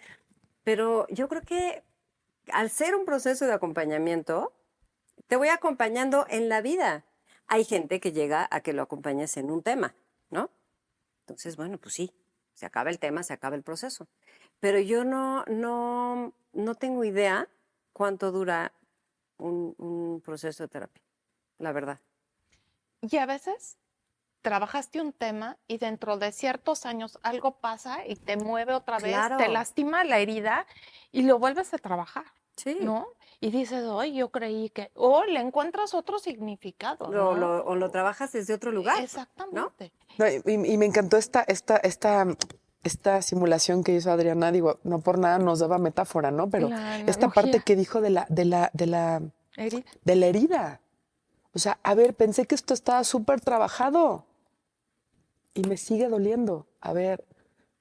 Pero yo creo que al ser un proceso de acompañamiento, te voy acompañando en la vida. Hay gente que llega a que lo acompañes en un tema, ¿no? Entonces, bueno, pues sí, se acaba el tema, se acaba el proceso. Pero yo no tengo idea cuánto dura un proceso de terapia, la verdad. Y a veces trabajaste un tema y dentro de ciertos años algo pasa y te mueve otra vez, te Claro. lastima la herida y lo vuelves a trabajar, Sí. ¿no? Y dices, hoy yo creí que, o le encuentras otro significado, O ¿no? lo trabajas desde otro lugar, ¿no? Exactamente. No, y me encantó esta simulación que hizo Adriana, digo, no por nada nos daba metáfora, ¿no? Pero La esta parte analogía. que dijo de la Herida. herida. O sea, a ver, pensé que esto estaba súper trabajado y me sigue doliendo. A ver,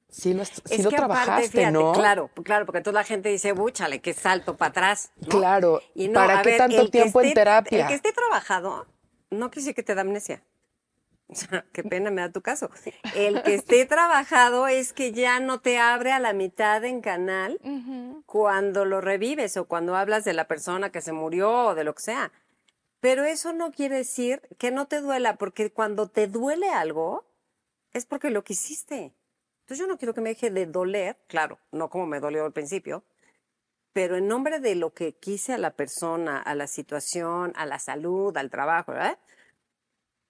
sí Es lo que aparte, trabajaste, fíjate, ¿no? claro, porque toda la gente dice, búchale, que salto para atrás, ¿no? Claro. Y no, ¿Para a qué ver, tanto tiempo en el terapia? que esté trabajado, no quiere decir que te da amnesia. O sea, qué pena me da tu caso. El que esté trabajado es que ya no te abre a la mitad en canal Ujú. cuando lo revives o cuando hablas de la persona que se murió o de lo que sea. Pero eso no quiere decir que no te duela, porque cuando te duele algo es porque lo quisiste. Entonces yo no quiero que me deje de doler, claro, no como me dolió al principio, pero en nombre de lo que quise a la persona, a la situación, a la salud, al trabajo, ¿verdad?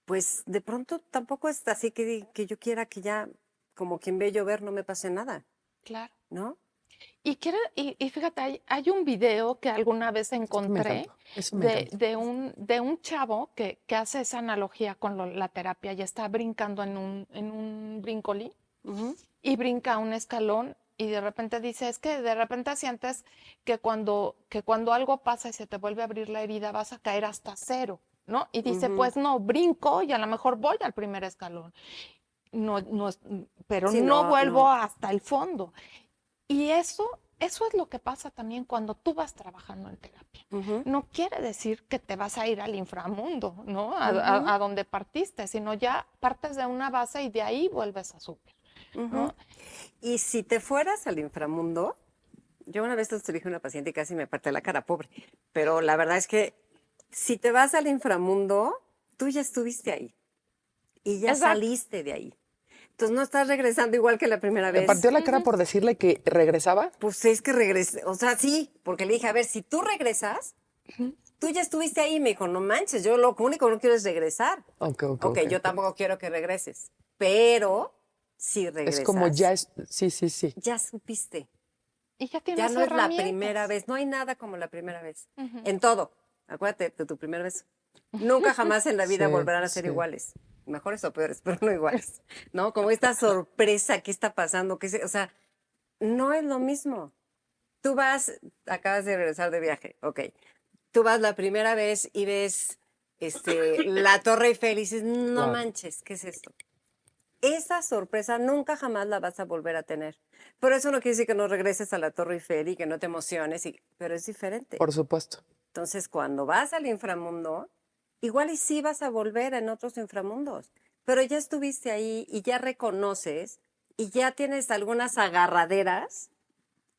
Pues de pronto tampoco es así que yo quiera que ya, como quien ve llover, no me pase nada, Claro. ¿no? Y fíjate, hay un video que alguna vez Me encontré encantó. Eso me encantó. de un chavo que hace esa analogía con la terapia y está brincando en un brincolín Ujú. y brinca un escalón y de repente dice, es que de repente sientes que cuando algo pasa y se te vuelve a abrir la herida vas a caer hasta cero, ¿no? Y dice, Ujú. pues no, brinco y a lo mejor voy al primer escalón, no, no, pero Sí, no no, vuelvo no. hasta el fondo. Y eso es lo que pasa también cuando tú vas trabajando en terapia. Ujú, No quiere decir que te vas a ir al inframundo, ¿no? ujú, A donde partiste, sino ya partes de una base y de ahí vuelves a subir, ujú. ¿no? Y si te fueras al inframundo, yo una vez te dije a una paciente y casi me parte la cara, pobre, pero la verdad es que si te vas al inframundo, tú ya estuviste ahí y ya Exacto. saliste de ahí. Entonces no estás regresando igual que la primera Me partió vez. la cara Ujú, por decirle que regresaba. Pues es que regresé, o sea, sí, porque le dije, a ver, si tú regresas, ujú, tú ya estuviste ahí. Me dijo, no manches, yo lo único que no quiero es regresar. Ok, ok, Ok, ok, yo ok. tampoco quiero que regreses, pero si Es como ya regresas, es. Sí, sí, sí. ya supiste. y ya Ya tienes no es la primera herramientas. vez, no hay nada como la primera vez. Ujú. En todo. Acuérdate de tu primera vez. Nunca jamás en la vida Sí, volverán a ser sí. iguales. Mejores o peores, pero no iguales. ¿No? Como esta sorpresa, ¿qué está pasando? O sea, no es lo mismo. Tú vas, acabas de regresar de viaje, ok. Tú vas la primera vez y ves la Torre Eiffel y dices, no Claro. manches, ¿qué es esto? Esa sorpresa nunca jamás la vas a volver a tener. Por eso no quiere decir que no regreses a la Torre Eiffel y que no te emociones, pero es diferente. Por supuesto. Entonces, cuando vas al inframundo, igual y sí vas a volver en otros inframundos, pero ya estuviste ahí y ya reconoces y ya tienes algunas agarraderas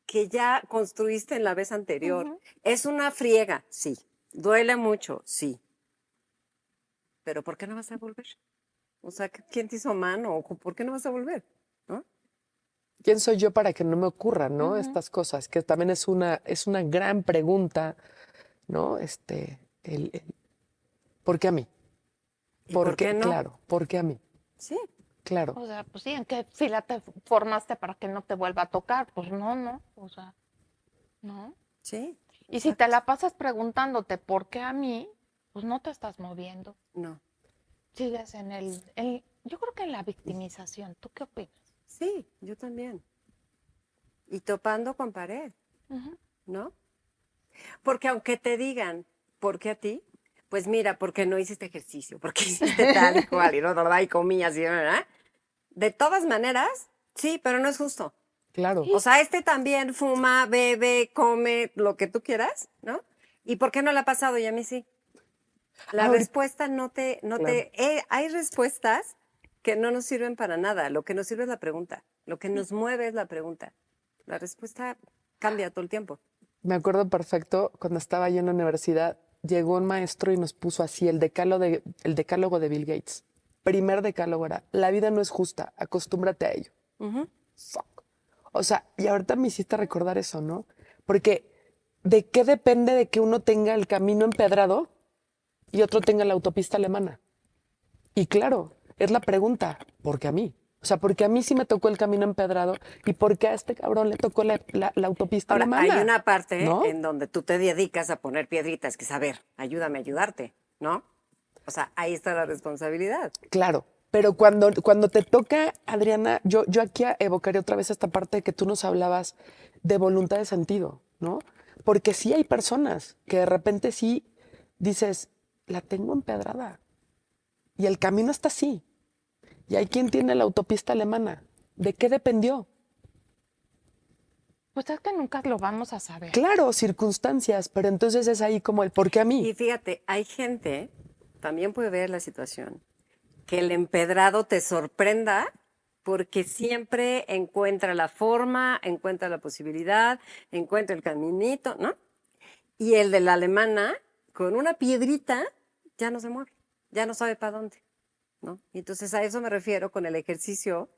que ya construiste en la vez anterior. Ujú. Es una friega, sí. Duele mucho, sí. Pero ¿por qué no vas a volver? O sea, ¿quién te hizo mano? ¿O por qué no vas a volver? ¿No? ¿Quién soy yo para que no me ocurran, ¿no? Ujú. Estas cosas, que también es una gran pregunta, ¿no? ¿Por qué a mí? ¿Y ¿Por por qué? qué no? Claro, ¿por qué a mí? Sí. Claro. O sea, pues sí, ¿en qué fila te formaste para que no te vuelva a tocar? Pues no, no, o sea, no. Sí, Y si te exacto. la pasas preguntándote por qué a mí, pues no te estás moviendo. No. Sigues yo creo que en la victimización. ¿Tú qué opinas? Sí, yo también. Y topando con pared, Ujú, ¿no? Porque aunque te digan, ¿por qué a ti? Pues mira, porque no hiciste ejercicio, porque hiciste tal y cual, y no, ¿verdad? Y comías, y ¿verdad? De todas maneras, sí, pero no es justo. Claro. O sea, también fuma, bebe, come, lo que tú quieras, ¿no? ¿Y por qué no le ha pasado y a mí sí? La Ahorita, respuesta claro. hay respuestas que no nos sirven para nada. Lo que nos sirve es la pregunta. Lo que nos mueve es la pregunta. La respuesta cambia todo el tiempo. Me acuerdo perfecto cuando estaba yo en la universidad, llegó un maestro y nos puso así el decálogo de Bill Gates. Primer decálogo era, la vida no es justa, acostúmbrate a ello. Ujú. Fuck. O sea, y ahorita me hiciste recordar eso, ¿no? Porque ¿de qué depende de que uno tenga el camino empedrado y otro tenga la autopista alemana? Y claro, es la pregunta, ¿por qué a mí? O sea, porque a mí sí me tocó el camino empedrado y por qué a este cabrón le tocó la autopista Ahora, hay alemana, una parte ¿no? en donde tú te dedicas a poner piedritas, que es, a ver, ayúdame a ayudarte, ¿no? O sea, ahí está la responsabilidad. Claro, pero cuando te toca, Adriana, yo aquí evocaré otra vez esta parte de que tú nos hablabas de voluntad de sentido, ¿no? Porque sí hay personas que de repente sí dices, la tengo empedrada y el camino está así. Y hay quien tiene la autopista alemana. ¿De qué dependió? pues es que nunca lo vamos a saber. Claro, circunstancias, pero entonces es ahí como el ¿por qué a mí? Y fíjate, hay gente, también puede ver la situación, que el empedrado te sorprenda porque siempre encuentra la forma, encuentra la posibilidad, encuentra el caminito, ¿no? Y el de la alemana, con una piedrita, ya no se mueve, ya no sabe para dónde, ¿no? Y entonces a eso me refiero con el ejercicio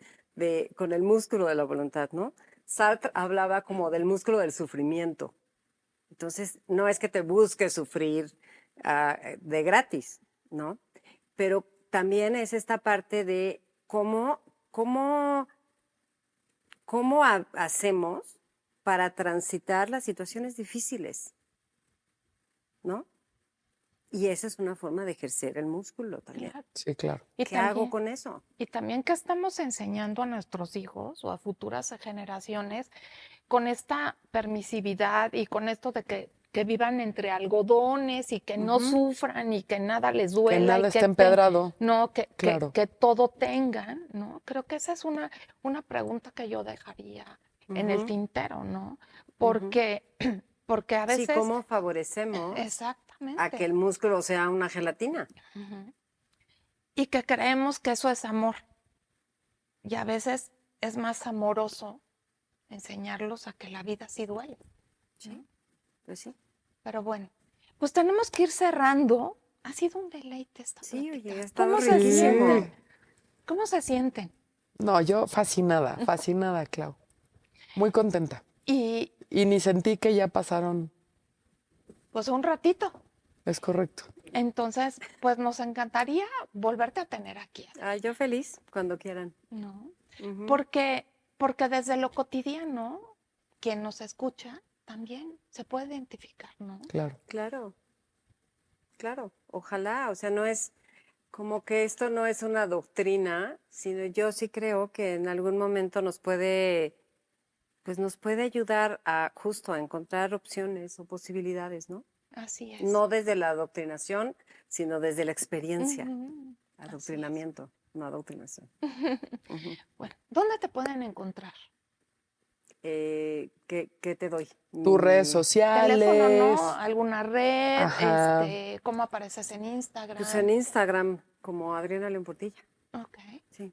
con el músculo de la voluntad, ¿no? Sartre hablaba como del músculo del sufrimiento. Entonces, no es que te busques sufrir de gratis, ¿no? Pero también es esta parte de cómo hacemos para transitar las situaciones difíciles, ¿no? Y esa es una forma de ejercer el músculo también. Claro. Sí, claro. Y ¿Qué hago también, con eso? y también que estamos enseñando a nuestros hijos o a futuras generaciones con esta permisividad y con esto de que vivan entre algodones y que no Ujú. sufran y que nada les Que duela nada y esté empedrado. no, Claro. que todo tengan, ¿no? Creo que esa es una pregunta que yo dejaría en el Ujú, tintero, ¿no? ujú. Porque, porque a Sí, veces, ¿cómo favorecemos a que exactamente, el músculo sea una gelatina? ujú, y que creemos que eso es amor. Y a veces es más amoroso enseñarlos a que la vida sí duele. Sí, pues sí. Pero bueno, pues tenemos que ir cerrando. Ha sido un deleite esta Sí, oye, plática. ha estado ¿Cómo se riquísimo. sienten? ¿Cómo se sienten? No, yo fascinada, fascinada, Clau. Muy contenta. Y Y ni sentí que ya pasaron. pues un ratito. Es correcto. Entonces, pues nos encantaría volverte a tener aquí, Yo feliz cuando quieran. ¿no? Ujú. Porque desde lo cotidiano, quien nos escucha también se puede identificar, ¿no? Claro. Claro, claro. Ojalá, o sea, no es como que esto no es una doctrina, sino yo sí creo que en algún momento pues nos puede ayudar a justo a encontrar opciones o posibilidades, ¿no? Así es. No desde la adoctrinación, sino desde la experiencia. Ujú, así es. Adoctrinamiento, no adoctrinación. Ujú. Bueno, ¿dónde te pueden encontrar? ¿Qué te doy? Tus redes Teléfono, ¿no? sociales. ¿Alguna red? Ajá. ¿Cómo apareces en Instagram? Pues en Instagram, como Adriana León Portilla. Ok. Sí.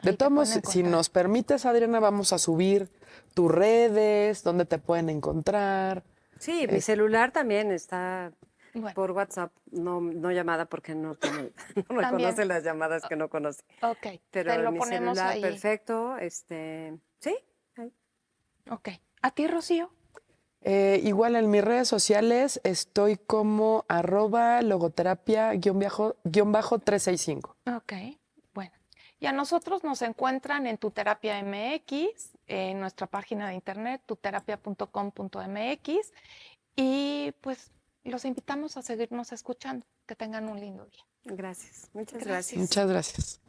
De Ahí te todos pueden modos, si encontrar. nos permites, Adriana, vamos a subir tus redes, dónde te pueden encontrar. Sí, mi celular también está Bueno, por WhatsApp, no llamada porque no también. reconoce las llamadas que no conoce. Ok. Te Pero lo mi ponemos celular, ahí. perfecto, sí. Ahí. Ok. ¿A ti, Rocío? Igual en mis redes sociales estoy como @logoterapia_365. Ok. Bueno. Y a nosotros nos encuentran en Tu Terapia MX, en nuestra página de internet, tuterapia.com.mx. Y pues los invitamos a seguirnos escuchando. Que tengan un lindo día. Gracias, muchas Gracias. gracias. Muchas gracias.